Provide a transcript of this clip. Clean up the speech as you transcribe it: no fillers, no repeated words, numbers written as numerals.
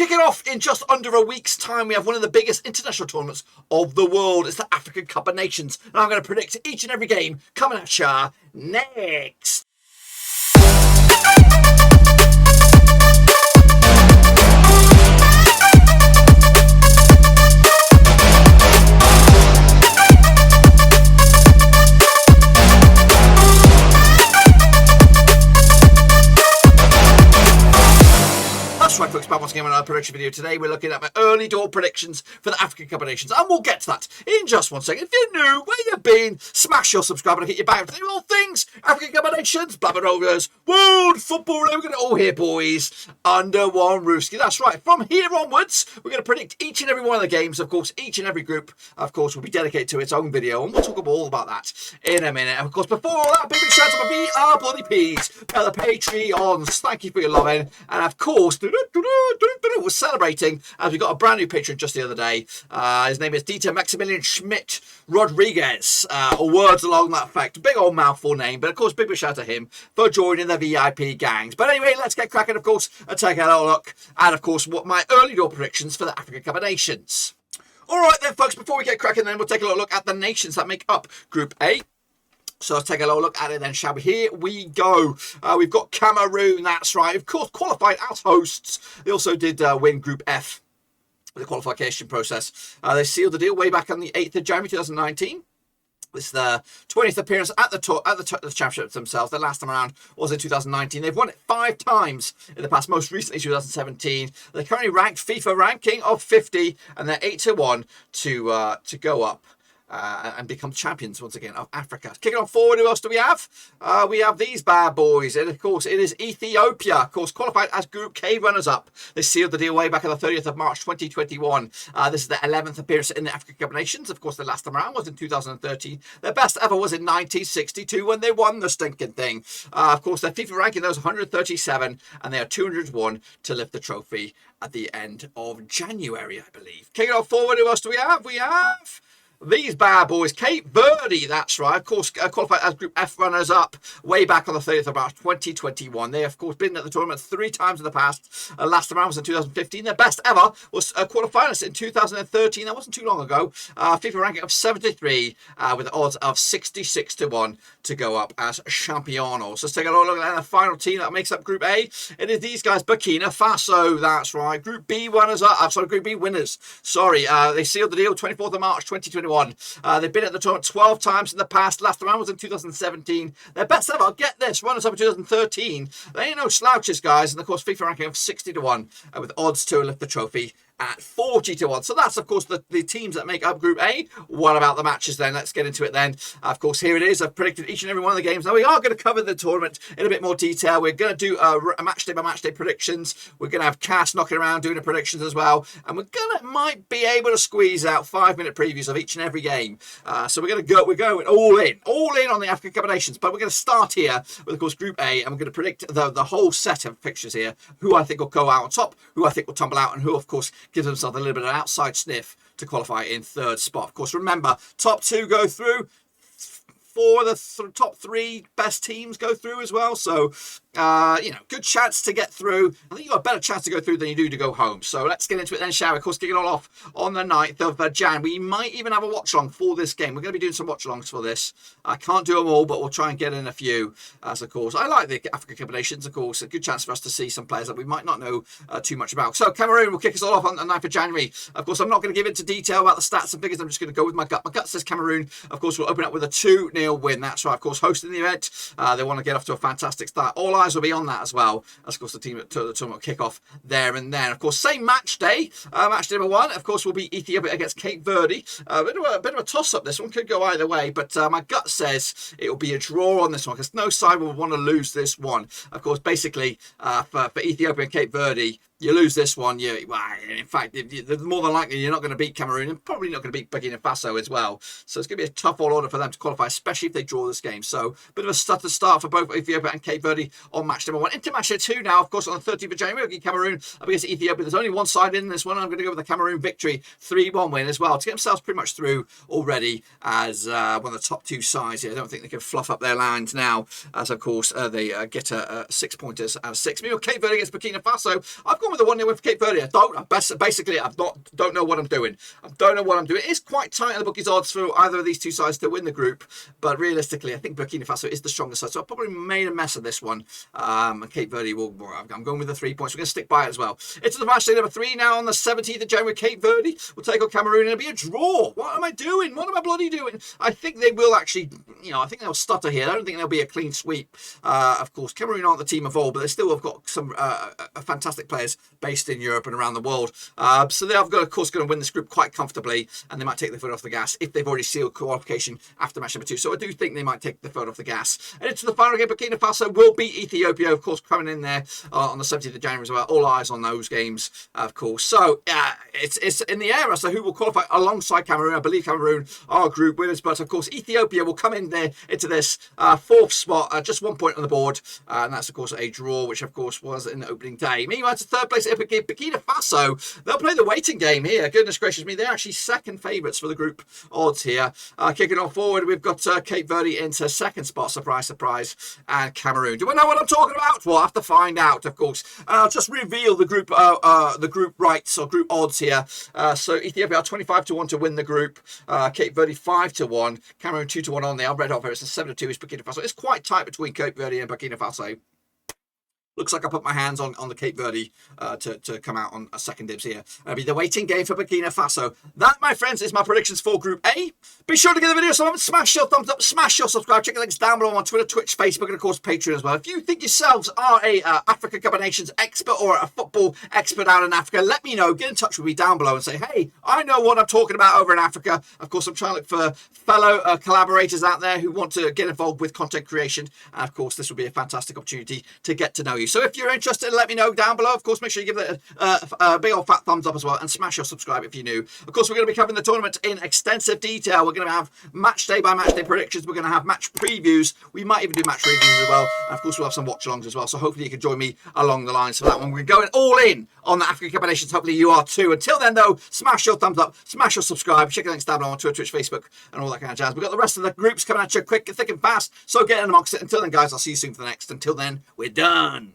Kicking off in just under a week's time, we have one of the biggest international tournaments of the world. It's the African Cup of Nations. And I'm going to predict each and every game coming at you next. That's right, folks, back once again with another prediction video. Today we're looking at my early door predictions for the African Cup of Nations, and we'll get to that in just 1 second. If you're new, where you been, smash your subscribe and hit your back to all things African Cup of Nations, Blabber Rovers, World Football. We're going to all here, boys, under one roofski. That's right. From here onwards, we're going to predict each and every one of the games. Of course, each and every group, of course, will be dedicated to its own video, and we'll talk all about that in a minute. And of course, before all that, big shout out to my VR Bloody Peas, the Patreons. Thank you for your loving, and of course, we're celebrating as we got a brand new patron just the other day. His name is Dieter Maximilian Schmidt Rodriguez, or words along that effect. Big old mouthful name, but of course, big shout out to him for joining the VIP gangs. But anyway, let's get cracking, of course, and take a little look at, of course, what my early door predictions for the African Cup of Nations. All right then, folks, before we get cracking, then we'll take a little look at the nations that make up Group A. So let's take a little look at it then, shall we? Here we go. We've got Cameroon, that's right. Of course, qualified as hosts. They also did win Group F, the qualification process. They sealed the deal way back on the 8th of January 2019. This is their 20th appearance at the championships themselves. Their last time around was in 2019. They've won it 5 times in the past, most recently 2017. They're currently ranked FIFA ranking of 50, and they're 8-1 to go up and become champions once again of Africa. Kicking on forward, who else do we have? We have these bad boys, and of course it is Ethiopia, of course, qualified as Group K runners-up. They sealed the deal way back on the 30th of March 2021. This is their 11th appearance in the African Cup of Nations. Of course, the last time around was in 2013. Their best ever was in 1962 when they won the stinking thing. Of course, their FIFA ranking, those 137, and they are 201 to lift the trophy at the end of January, I believe. Kicking on forward, who else do we have? We have these bad boys, Cape Verde, that's right, of course, qualified as Group F runners-up way back on the 30th of March 2021. They, of course, been at the tournament 3 times in the past. Last time around was in 2015. Their best ever was quarterfinalists in 2013. That wasn't too long ago. FIFA ranking of 73 with odds of 66-1 to go up as champions. Let's take a look at the final team that makes up Group A. It is these guys, Burkina Faso, that's right. Group B runners-up, Group B winners. Sorry, they sealed the deal 24th of March 2021. They've been at the tournament 12 times in the past. Last round was in 2017. Their best ever, get this, runners up in 2013. They ain't no slouches, guys. And of course, FIFA ranking of 60-1 with odds to lift the trophy at 40-1. So that's, of course, the teams that make up Group A. What about the matches then? Let's get into it then. Of course, here it is. I've predicted each and every one of the games. Now, we are going to cover the tournament in a bit more detail. We're going to do a match day by match day predictions. We're going to have Cass knocking around doing the predictions as well. And might be able to squeeze out 5-minute previews of each and every game. So we're going all in on the African Cup of Nations. But we're going to start here with, of course, Group A. And we're going to predict the whole set of fixtures here. Who I think will go out on top, who I think will tumble out, and who, of course, gives themselves a little bit of an outside sniff to qualify in 3rd spot. Of course, remember, top 2 go through. 4 of the top 3 best teams go through as well. So, good chance to get through. I think you've got a better chance to go through than you do to go home. So let's get into it then, shall we? Of course, kicking it all off on the 9th of Jan. We might even have a watch-along for this game. We're going to be doing some watch-alongs for this. I can't do them all, but we'll try and get in a few. As, of course, I like the African Cup of Nations, of course. A good chance for us to see some players that we might not know too much about. So, Cameroon will kick us all off on the 9th of January. Of course, I'm not going to give into detail about the stats and figures. I'm just going to go with my gut. My gut says Cameroon, of course, will open up with a 2-0 win. That's right. Of course, hosting the event. They want to get off to a fantastic start. All eyes will be on that as well. That's, of course, the team at the tournament will kick off there and then. Of course, same match day. Match day number 1, of course, will be Ethiopia against Cape Verde. A bit of a toss-up. This one could go either way, but my gut says it will be a draw on this one because no side will want to lose this one. Of course, basically, for Ethiopia and Cape Verde, you lose this one, in fact, more than likely you're not going to beat Cameroon and probably not going to beat Burkina Faso as well. So it's going to be a tough all order for them to qualify, especially if they draw this game. So a bit of a stutter start for both Ethiopia and Cape Verde on match number 1. Into match number 2 now, of course, on the 13th of January, we'll get Cameroon up against Ethiopia. There's only one side in this one. I'm going to go with the Cameroon victory, 3-1 win as well, to get themselves pretty much through already as one of the top 2 sides here. I don't think they can fluff up their lines now, as of course they get 6 pointers out of 6. Meanwhile, Cape Verde against Burkina Faso. I've gone with the 1-0 win for Cape Verde. Basically, don't know what I'm doing. I don't know what I'm doing. It's quite tight on the bookies' odds for either of these two sides to win the group, but realistically, I think Burkina Faso is the strongest side, so I probably made a mess of this one. And Cape Verde I'm going with the 3 points. We're going to stick by it as well. It's the match day number 3 now on the 17th of January. Cape Verde will take on Cameroon, and it'll be a draw. What am I doing? What am I bloody doing? I think they will actually, I think they'll stutter here. I don't think there'll be a clean sweep. Of course, Cameroon aren't the team of old, but they still have got some fantastic players based in Europe and around the world. So they have got, of course, going to win this group quite comfortably, and they might take their foot off the gas if they've already sealed qualification after match number 2. So I do think they might take the foot off the gas. And into the final game, Burkina Faso will beat Ethiopia, of course, coming in there on the 17th of January as well. All eyes on those games, of course. So it's in the air as to who will qualify alongside Cameroon. I believe Cameroon are group winners, but of course Ethiopia will come in there into this 4th spot, just 1 point on the board, and that's of course a draw, which of course was in the opening day. Meanwhile, to 3rd place, Burkina Faso, they'll play the waiting game here. Goodness gracious me, they're actually second favourites for the group odds here. Kicking on forward, we've got Cape Verde into 2nd spot, surprise, surprise, and Cameroon. Do I know what I'm talking about? Well, I have to find out, of course. And I'll just reveal the group rights or group odds here. So Ethiopia are 25-1 to win the group. Cape Verde 5-1. Cameroon 2-1 on there. I've read off here. It's a 7-2 is Burkina Faso. It's quite tight between Cape Verde and Burkina Faso. Looks like I put my hands on the Cape Verde to come out on a second dibs here. It'll be the waiting game for Burkina Faso. That, my friends, is my predictions for Group A. Be sure to give the video some love, smash your thumbs up, smash your subscribe. Check the links down below on Twitter, Twitch, Facebook, and of course Patreon as well. If you think yourselves are a Africa Cup of Nations expert or a football expert out in Africa, let me know. Get in touch with me down below and say, hey, I know what I'm talking about over in Africa. Of course, I'm trying to look for fellow collaborators out there who want to get involved with content creation. And of course, this will be a fantastic opportunity to get to know you. So if you're interested, let me know down below. Of course, make sure you give it a big old fat thumbs up as well, and smash your subscribe if you're new. Of course, we're going to be covering the tournament in extensive detail. We're going to have match day by match day predictions. We're going to have match previews. We might even do match reviews as well. And of course, we'll have some watch alongs as well. So hopefully you can join me along the lines for that one. We're going all in on the African Cup of Nations. Hopefully you are too. Until then, though, smash your thumbs up, smash your subscribe. Check the links down below on Twitter, Twitch, Facebook, and all that kind of jazz. We've got the rest of the groups coming at you quick, thick, and fast. So get in amongst it. Until then, guys, I'll see you soon for the next. Until then, we're done.